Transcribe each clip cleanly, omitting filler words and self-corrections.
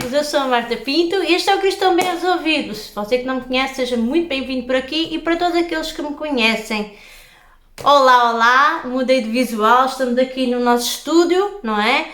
bem-vindos, eu sou a Marta Pinto e este é o Cristão Bem Resolvido. Se você que não me conhece, seja muito bem-vindo por aqui e para todos aqueles que me conhecem. Olá, olá, mudei de visual, estamos aqui no nosso estúdio, não é?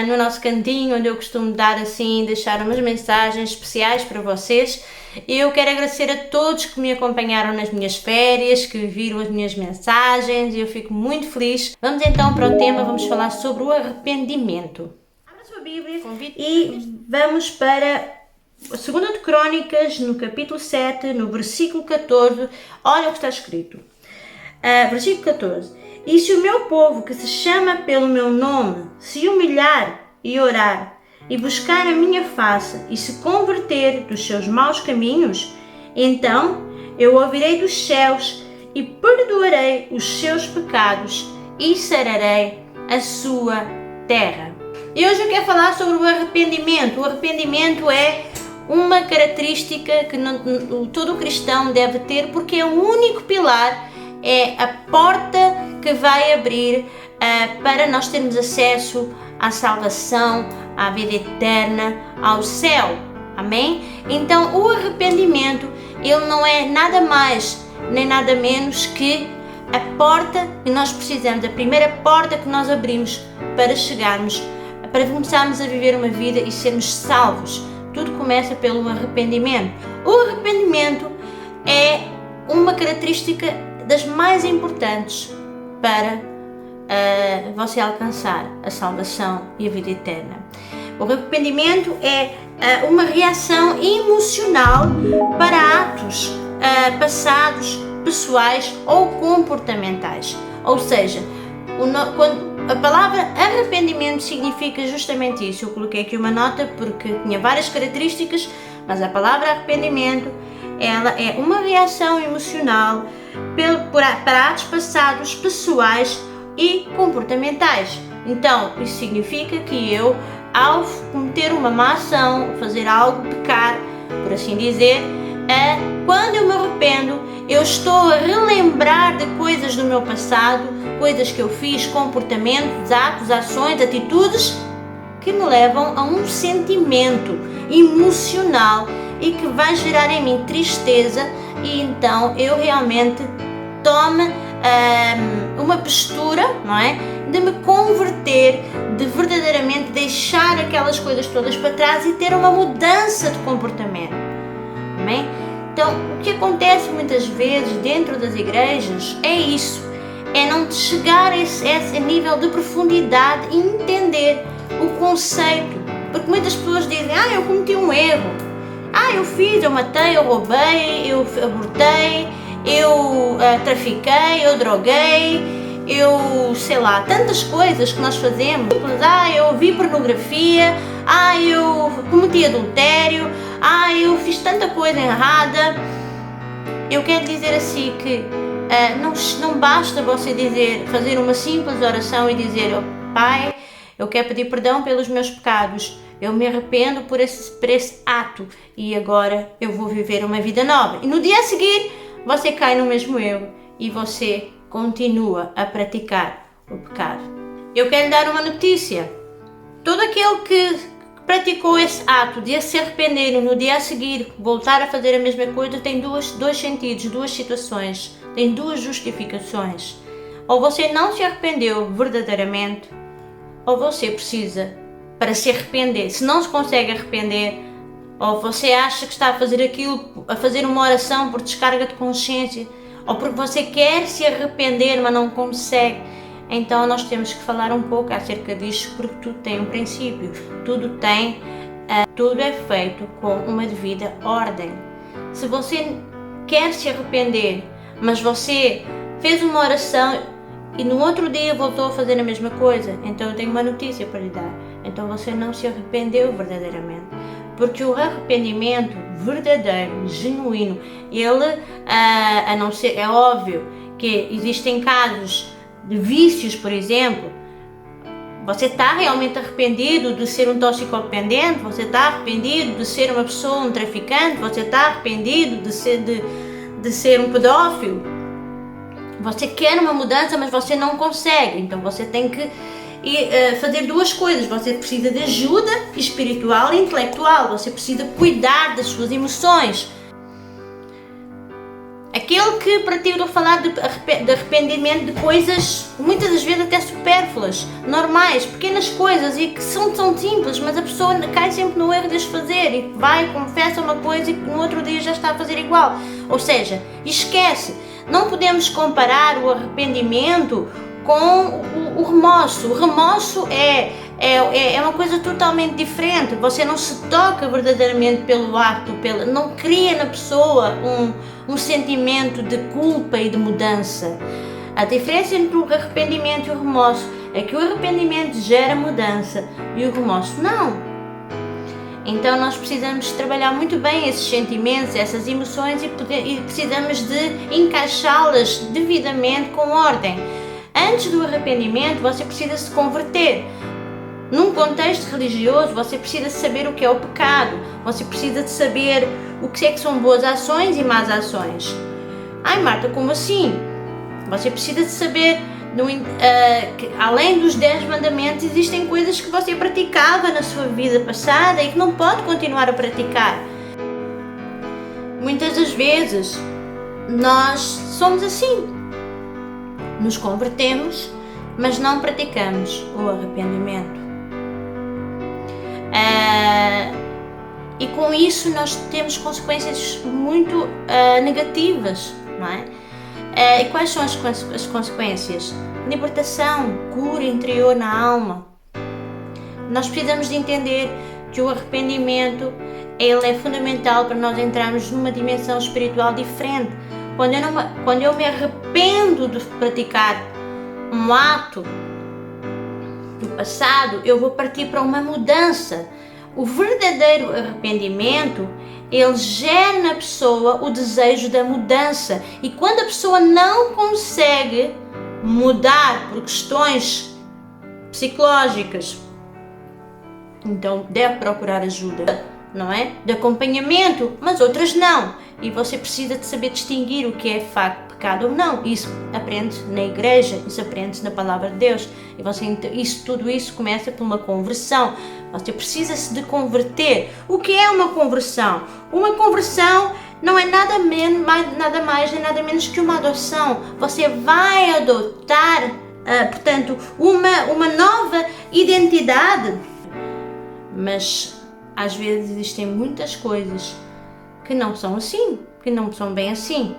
No nosso cantinho, onde eu costumo dar assim, deixar umas mensagens especiais para vocês. Eu quero agradecer a todos que me acompanharam nas minhas férias, que viram as minhas mensagens e eu fico muito feliz. Vamos então para o tema, vamos falar sobre o arrependimento. Abra a sua Bíblia e vamos para a 2 de Crônicas, no capítulo 7, no versículo 14, olha o que está escrito. Versículo 14. E se o meu povo, que se chama pelo meu nome, se humilhar e orar, e buscar a minha face, e se converter dos seus maus caminhos, então eu ouvirei dos céus, e perdoarei os seus pecados, e sararei a sua terra. E hoje eu quero falar sobre o arrependimento. O arrependimento é uma característica que todo cristão deve ter, porque é o único pilar, é a porta que vai abrir para nós termos acesso à salvação, à vida eterna, ao céu. Amém? Então o arrependimento, ele não é nada mais nem nada menos que a porta que nós precisamos, a primeira porta que nós abrimos para chegarmos, para começarmos a viver uma vida e sermos salvos. Tudo começa pelo arrependimento. O arrependimento é uma característica das mais importantes para você alcançar a salvação e a vida eterna. O arrependimento é uma reação emocional para atos passados, pessoais ou comportamentais. Ou seja, quando a palavra arrependimento significa justamente isso. Eu coloquei aqui uma nota porque tinha várias características, mas a palavra arrependimento, ela é uma reação emocional para atos passados, pessoais e comportamentais. Então, isso significa que eu, ao cometer uma má ação, fazer algo, pecar, por assim dizer, quando eu me arrependo, eu estou a relembrar de coisas do meu passado, coisas que eu fiz, comportamentos, atos, ações, atitudes que me levam a um sentimento emocional e que vai gerar em mim tristeza, e então eu realmente tomo uma postura, não é? De me converter, de verdadeiramente deixar aquelas coisas todas para trás e ter uma mudança de comportamento. Amém? Então, o que acontece muitas vezes dentro das igrejas é isso, é não chegar a esse nível de profundidade e entender o conceito, porque muitas pessoas dizem, eu cometi um erro, eu matei, eu roubei, eu abortei, eu trafiquei, eu droguei, eu sei lá, tantas coisas que nós fazemos, eu vi pornografia, eu cometi adultério, eu fiz tanta coisa errada. Eu quero dizer assim que não basta você fazer uma simples oração e dizer, Pai, eu quero pedir perdão pelos meus pecados, eu me arrependo por esse ato e agora eu vou viver uma vida nova. E no dia a seguir você cai no mesmo erro e você continua a praticar o pecado. Eu quero lhe dar uma notícia. Todo aquele que praticou esse ato de se arrepender no dia a seguir, voltar a fazer a mesma coisa, tem dois sentidos, duas situações, tem duas justificações. Ou você não se arrependeu verdadeiramente, ou você precisa, para se arrepender, se não se consegue arrepender, ou você acha que está a fazer aquilo, a fazer uma oração por descarga de consciência, ou porque você quer se arrepender, mas não consegue, então nós temos que falar um pouco acerca disso, porque tudo tem um princípio, tudo é feito com uma devida ordem. Se você quer se arrepender, mas você fez uma oração e no outro dia voltou a fazer a mesma coisa, então eu tenho uma notícia para lhe dar. Então você não se arrependeu verdadeiramente. Porque o arrependimento verdadeiro, genuíno, ele, a não ser, é óbvio que existem casos de vícios, por exemplo. Você está realmente arrependido de ser um toxicodependente? Você está arrependido de ser uma pessoa, um traficante? Você está arrependido de ser um pedófilo? Você quer uma mudança, mas você não consegue. Então você tem que fazer duas coisas. Você precisa de ajuda espiritual e intelectual. Você precisa cuidar das suas emoções. Aquele que pratica falar de arrependimento de coisas, muitas das vezes até supérfluas, normais, pequenas coisas e que são simples, mas a pessoa cai sempre no erro de as fazer e vai, confessa uma coisa e no outro dia já está a fazer igual. Ou seja, esquece. Não podemos comparar o arrependimento com o remorso. O remorso é uma coisa totalmente diferente. Você não se toca verdadeiramente pelo ato, não cria na pessoa um sentimento de culpa e de mudança. A diferença entre o arrependimento e o remorso é que o arrependimento gera mudança e o remorso não. Então nós precisamos trabalhar muito bem esses sentimentos, essas emoções e precisamos de encaixá-las devidamente com ordem. Antes do arrependimento, você precisa se converter. Num contexto religioso, você precisa saber o que é o pecado. Você precisa de saber o que é que são boas ações e más ações. Ai, Marta, como assim? Você precisa de saber, que além dos 10 mandamentos, existem coisas que você praticava na sua vida passada e que não pode continuar a praticar. Muitas das vezes, nós somos assim. Nos convertemos, mas não praticamos o arrependimento. E com isso nós temos consequências muito negativas, não é? E quais são as consequências? Libertação, cura interior na alma. Nós precisamos de entender que o arrependimento ele é fundamental para nós entrarmos numa dimensão espiritual diferente. Quando eu me arrependo de praticar um ato do passado, eu vou partir para uma mudança. O verdadeiro arrependimento, ele gera na pessoa o desejo da mudança. E quando a pessoa não consegue mudar por questões psicológicas, então deve procurar ajuda, não é? De acompanhamento, mas outras não. E você precisa de saber distinguir o que é facto, pecado ou não. Isso aprende na igreja, isso aprende na palavra de Deus. E tudo isso começa por uma conversão. Você precisa-se de converter. O que é uma conversão? Uma conversão não é nada mais nem nada menos que uma adoção. Você vai adotar, portanto, uma nova identidade. Mas às vezes existem muitas coisas que não são assim, que não são bem assim.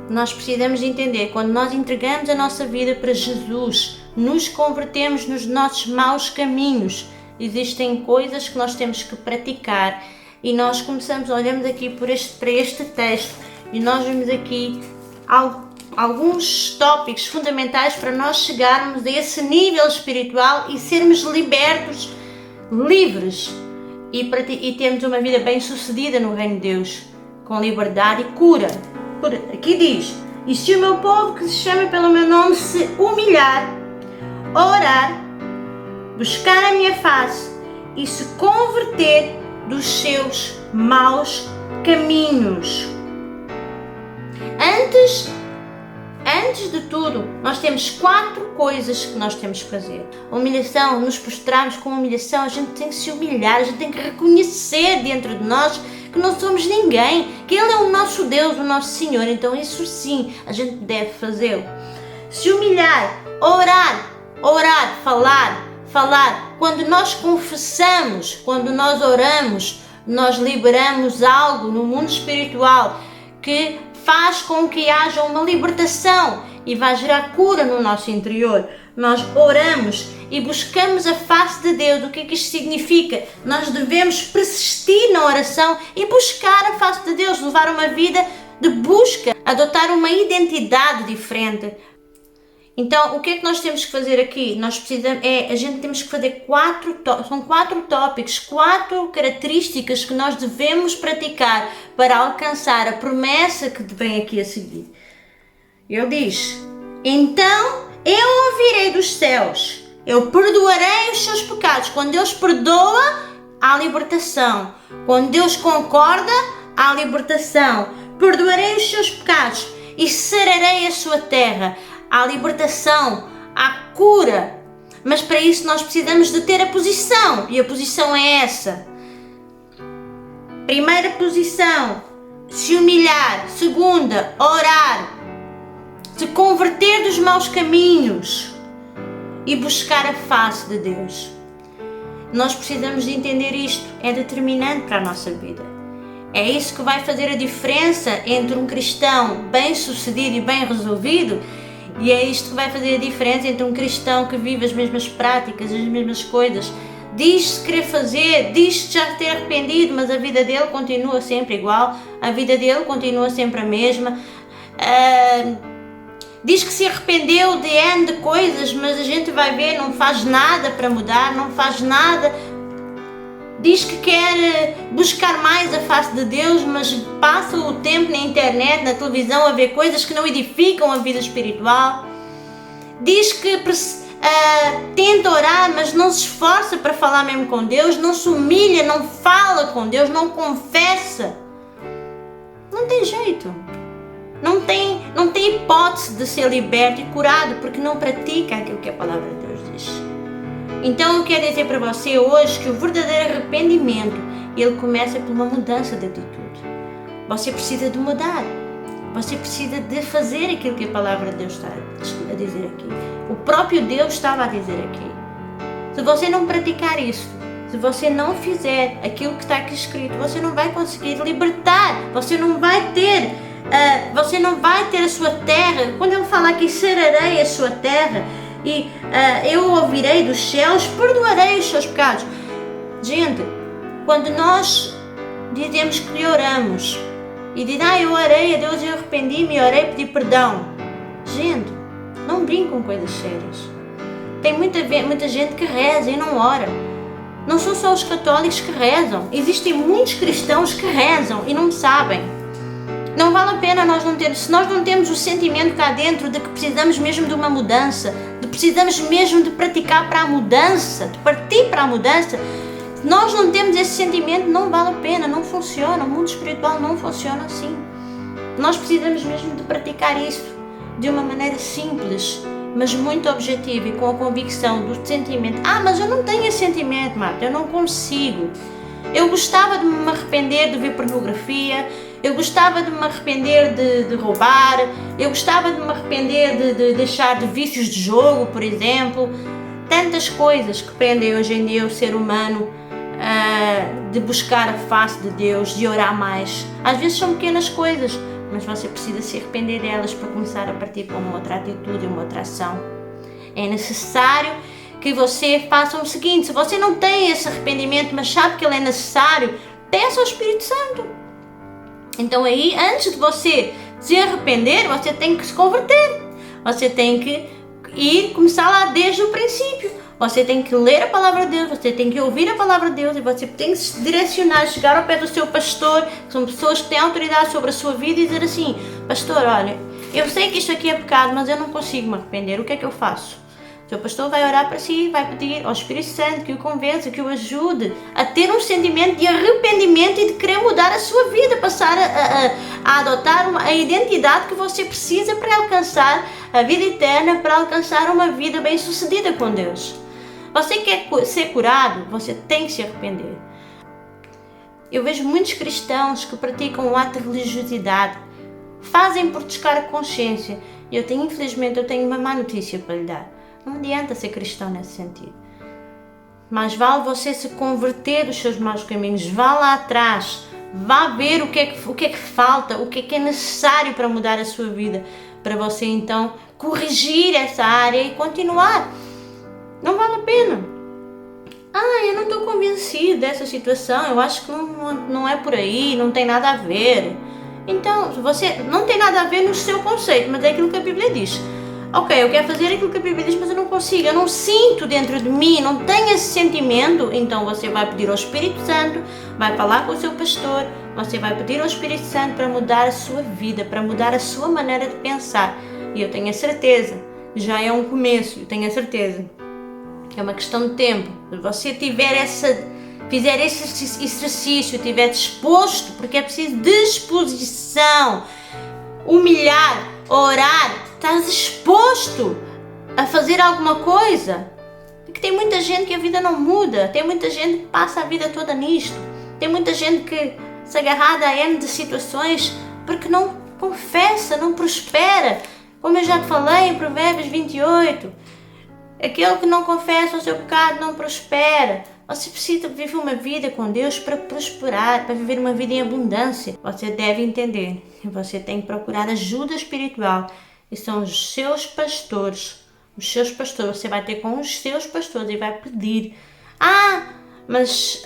Nós precisamos de entender, quando nós entregamos a nossa vida para Jesus, nos convertemos nos nossos maus caminhos, existem coisas que nós temos que praticar e nós olhamos aqui para este texto e nós vemos aqui alguns tópicos fundamentais para nós chegarmos a esse nível espiritual e sermos libertos, livres e termos uma vida bem sucedida no reino de Deus, com liberdade e cura. Aqui diz: e se o meu povo que se chama pelo meu nome se humilhar, orar, buscar a minha face e se converter dos seus maus caminhos. Antes de tudo, nós temos 4 coisas que nós temos que fazer. A humilhação, nos prostrarmos com humilhação, a gente tem que se humilhar, a gente tem que reconhecer dentro de nós que não somos ninguém, que Ele é o nosso Deus, o nosso Senhor. Então isso sim, a gente deve fazê-lo. Se humilhar, orar, falar. Quando nós confessamos, quando nós oramos, nós liberamos algo no mundo espiritual que faz com que haja uma libertação e vai gerar cura no nosso interior. Nós oramos e buscamos a face de Deus. O que é que isto significa? Nós devemos persistir na oração e buscar a face de Deus, levar uma vida de busca, adotar uma identidade diferente. Então, o que é que nós temos que fazer aqui? Temos que fazer 4 tópicos, 4 características que nós devemos praticar para alcançar a promessa que vem aqui a seguir. Ele diz: então eu ouvirei dos céus, eu perdoarei os seus pecados. Quando Deus perdoa, há libertação. Quando Deus concorda, há libertação. Perdoarei os seus pecados e sararei a sua terra. Há libertação, há cura. Mas para isso nós precisamos de ter a posição, e a posição é essa. Primeira posição, se humilhar. Segunda, orar. Se converter dos maus caminhos e buscar a face de Deus. Nós precisamos de entender isto, é determinante para a nossa vida. É isso que vai fazer a diferença entre um cristão bem-sucedido e bem resolvido, e é isto que vai fazer a diferença entre um cristão que vive as mesmas práticas, as mesmas coisas, diz-se querer fazer, diz-se já ter arrependido, mas a vida dele continua sempre igual, a vida dele continua sempre a mesma. Diz que se arrependeu de N de coisas, mas a gente vai ver, não faz nada para mudar, não faz nada. Diz que quer buscar mais a face de Deus, mas passa o tempo na internet, na televisão, a ver coisas que não edificam a vida espiritual. Diz que tenta orar, mas não se esforça para falar mesmo com Deus, não se humilha, não fala com Deus, não confessa. Não tem jeito. Não tem hipótese de ser liberto e curado, porque não pratica aquilo que a palavra de Deus diz. Então eu quero dizer para você hoje que o verdadeiro arrependimento, ele começa por uma mudança de atitude. Você precisa de mudar. Você precisa de fazer aquilo que a palavra de Deus está a dizer aqui. O próprio Deus estava a dizer aqui. Se você não praticar isso, se você não fizer aquilo que está aqui escrito, você não vai conseguir libertar. Você não vai ter a sua terra. Quando ele fala que serarei a sua terra e eu ouvirei dos céus, perdoarei os seus pecados. Gente, quando nós dizemos que oramos e dizem, eu orei a Deus, eu arrependi-me, orei, pedi perdão. Gente, não brinquem com coisas sérias. Tem muita gente que reza e não ora. Não são só os católicos que rezam. Existem muitos cristãos que rezam e não sabem. Não vale a pena nós não termos, se nós não temos o sentimento cá dentro de que precisamos mesmo de uma mudança, de precisamos mesmo de praticar para a mudança, de partir para a mudança, se nós não temos esse sentimento, não vale a pena, não funciona, o mundo espiritual não funciona assim. Nós precisamos mesmo de praticar isso de uma maneira simples, mas muito objetiva e com a convicção do sentimento. Mas eu não tenho esse sentimento, Marta, eu não consigo. Eu gostava de me arrepender de ver pornografia, eu gostava de me arrepender de roubar, eu gostava de me arrepender de deixar de vícios de jogo, por exemplo. Tantas coisas que prendem hoje em dia o ser humano de buscar a face de Deus, de orar mais. Às vezes são pequenas coisas, mas você precisa se arrepender delas para começar a partir para uma outra atitude, uma outra ação. É necessário que você faça o seguinte: se você não tem esse arrependimento, mas sabe que ele é necessário, peça ao Espírito Santo. Então aí, antes de você se arrepender, você tem que se converter. Você tem que começar lá desde o princípio. Você tem que ler a palavra de Deus, você tem que ouvir a palavra de Deus e você tem que se direcionar, chegar ao pé do seu pastor, que são pessoas que têm autoridade sobre a sua vida, e dizer assim: pastor, olha, eu sei que isto aqui é pecado, mas eu não consigo me arrepender, o que é que eu faço? O seu pastor vai orar para si, vai pedir ao Espírito Santo que o convença, que o ajude a ter um sentimento de arrependimento e de querer mudar a sua vida, passar a adotar a identidade que você precisa para alcançar a vida eterna, para alcançar uma vida bem-sucedida com Deus. Você quer ser curado, você tem que se arrepender. Eu vejo muitos cristãos que praticam um ato de religiosidade, fazem por descar a consciência, e infelizmente eu tenho uma má notícia para lhe dar. Não adianta ser cristão nesse sentido. Mas vale você se converter dos seus maus caminhos, vá lá atrás, vá ver o que é que falta, o que é necessário para mudar a sua vida, para você então corrigir essa área e continuar. Não vale a pena. Eu não estou convencido dessa situação, eu acho que não é por aí, não tem nada a ver. Então, você não tem nada a ver no seu conceito, mas é aquilo que a Bíblia diz. Ok, eu quero fazer aquilo que a Bíblia diz, mas eu não consigo, eu não sinto dentro de mim, não tenho esse sentimento. Então você vai pedir ao Espírito Santo, vai falar com o seu pastor, você vai pedir ao Espírito Santo para mudar a sua vida, para mudar a sua maneira de pensar. E eu tenho a certeza, já é um começo, eu tenho a certeza. É uma questão de tempo. Se você fizer esse exercício, estiver disposto, porque é preciso disposição, humilhar, orar, estás disposto a fazer alguma coisa, que tem muita gente que a vida não muda, tem muita gente que passa a vida toda nisto, tem muita gente que se agarrada a N de situações porque não confessa, não prospera. Como eu já te falei em Provérbios 28, aquele que não confessa o seu pecado não prospera. Você precisa viver uma vida com Deus para prosperar, para viver uma vida em abundância. Você deve entender que você tem que procurar ajuda espiritual. E são os seus pastores. Os seus pastores. Você vai ter com os seus pastores e vai pedir. Mas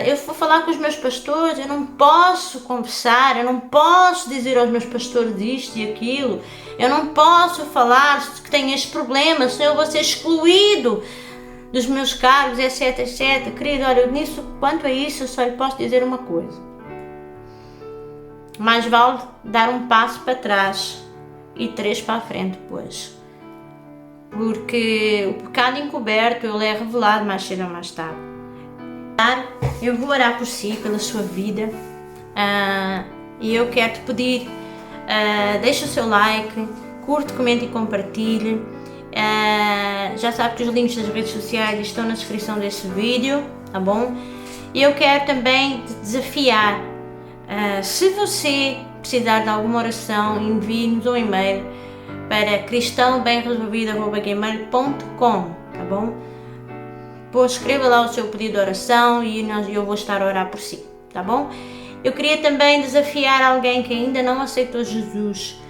eu vou falar com os meus pastores, eu não posso conversar, eu não posso dizer aos meus pastores isto e aquilo. Eu não posso falar que tenho este problema, senão eu vou ser excluído dos meus cargos, etc, etc. Querido, olha, nisso, quanto a isso, eu só lhe posso dizer uma coisa. Mais vale dar um passo para trás e 3 para a frente depois. Porque o pecado encoberto, ele é revelado mais cedo ou mais tarde. Eu vou orar por si, pela sua vida. E eu quero te pedir, deixa o seu like, curte, comente e compartilhe. Já sabe que os links das redes sociais estão na descrição deste vídeo, tá bom? E eu quero também te desafiar, se você precisar de alguma oração, envie-nos um e-mail para cristãobemresolvido@gmail.com, tá bom? Depois escreva lá o seu pedido de oração e eu vou estar a orar por si, tá bom? Eu queria também desafiar alguém que ainda não aceitou Jesus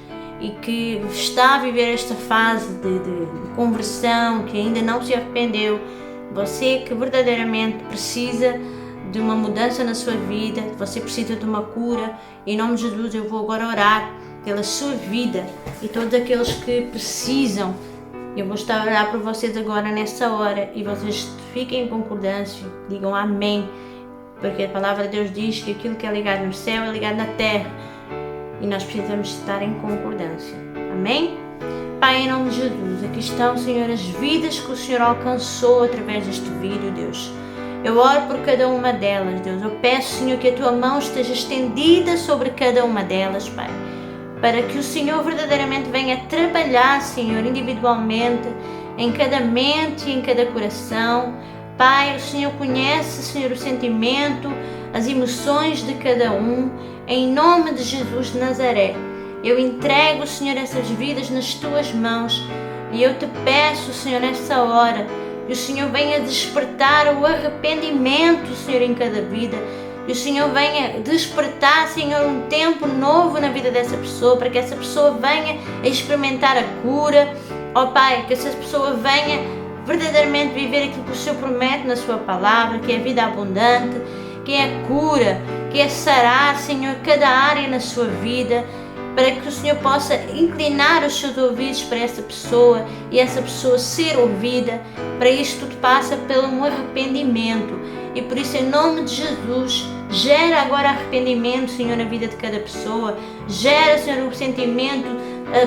e que está a viver esta fase de conversão, que ainda não se arrependeu. Você que verdadeiramente precisa de uma mudança na sua vida, você precisa de uma cura. Em nome de Jesus eu vou agora orar pela sua vida e todos aqueles que precisam. Eu vou estar a orar por vocês agora nessa hora e vocês fiquem em concordância, digam amém, porque a palavra de Deus diz que aquilo que é ligado no céu é ligado na terra. E nós precisamos estar em concordância. Amém? Pai, em nome de Jesus, aqui estão, Senhor, as vidas que o Senhor alcançou através deste vídeo, Deus. Eu oro por cada uma delas, Deus. Eu peço, Senhor, que a Tua mão esteja estendida sobre cada uma delas, Pai. Para que o Senhor verdadeiramente venha trabalhar, Senhor, individualmente, em cada mente e em cada coração. Pai, o Senhor conhece, Senhor, o sentimento, as emoções de cada um. Em nome de Jesus de Nazaré, eu entrego, Senhor, essas vidas nas Tuas mãos e eu te peço, Senhor, nessa hora, que o Senhor venha despertar o arrependimento, Senhor, em cada vida. Que o Senhor venha despertar, Senhor, um tempo novo na vida dessa pessoa, para que essa pessoa venha a experimentar a cura. Ó Pai, que essa pessoa venha verdadeiramente viver aquilo que o Senhor promete na Sua palavra, que é a vida abundante, que é a cura, que é sarar, Senhor, cada área na sua vida, para que o Senhor possa inclinar os seus ouvidos para essa pessoa e essa pessoa ser ouvida. Para isto tudo passa pelo um arrependimento. E por isso, em nome de Jesus, gera agora arrependimento, Senhor, na vida de cada pessoa. Gera, Senhor, o sentimento,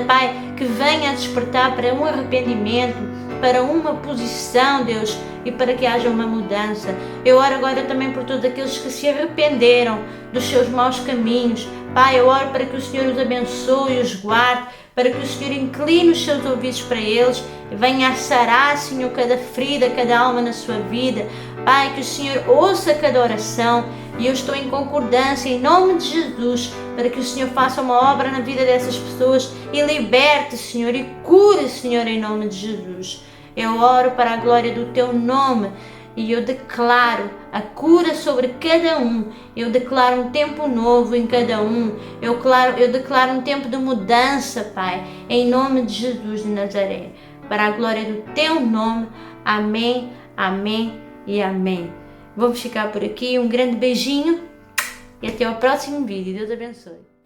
Pai, que venha a despertar para um arrependimento, para uma posição, Deus, e para que haja uma mudança. Eu oro agora também por todos aqueles que se arrependeram dos seus maus caminhos. Pai, eu oro para que o Senhor os abençoe e os guarde, para que o Senhor incline os seus ouvidos para eles e venha a sarar, Senhor, cada ferida, cada alma na sua vida. Pai, que o Senhor ouça cada oração e eu estou em concordância em nome de Jesus para que o Senhor faça uma obra na vida dessas pessoas e liberte, Senhor, e cure, Senhor, em nome de Jesus. Eu oro para a glória do Teu nome e eu declaro a cura sobre cada um. Eu declaro um tempo novo em cada um. Eu declaro um tempo de mudança, Pai, em nome de Jesus de Nazaré. Para a glória do Teu nome. Amém, amém e amém. Vamos ficar por aqui. Um grande beijinho e até o próximo vídeo. Deus abençoe.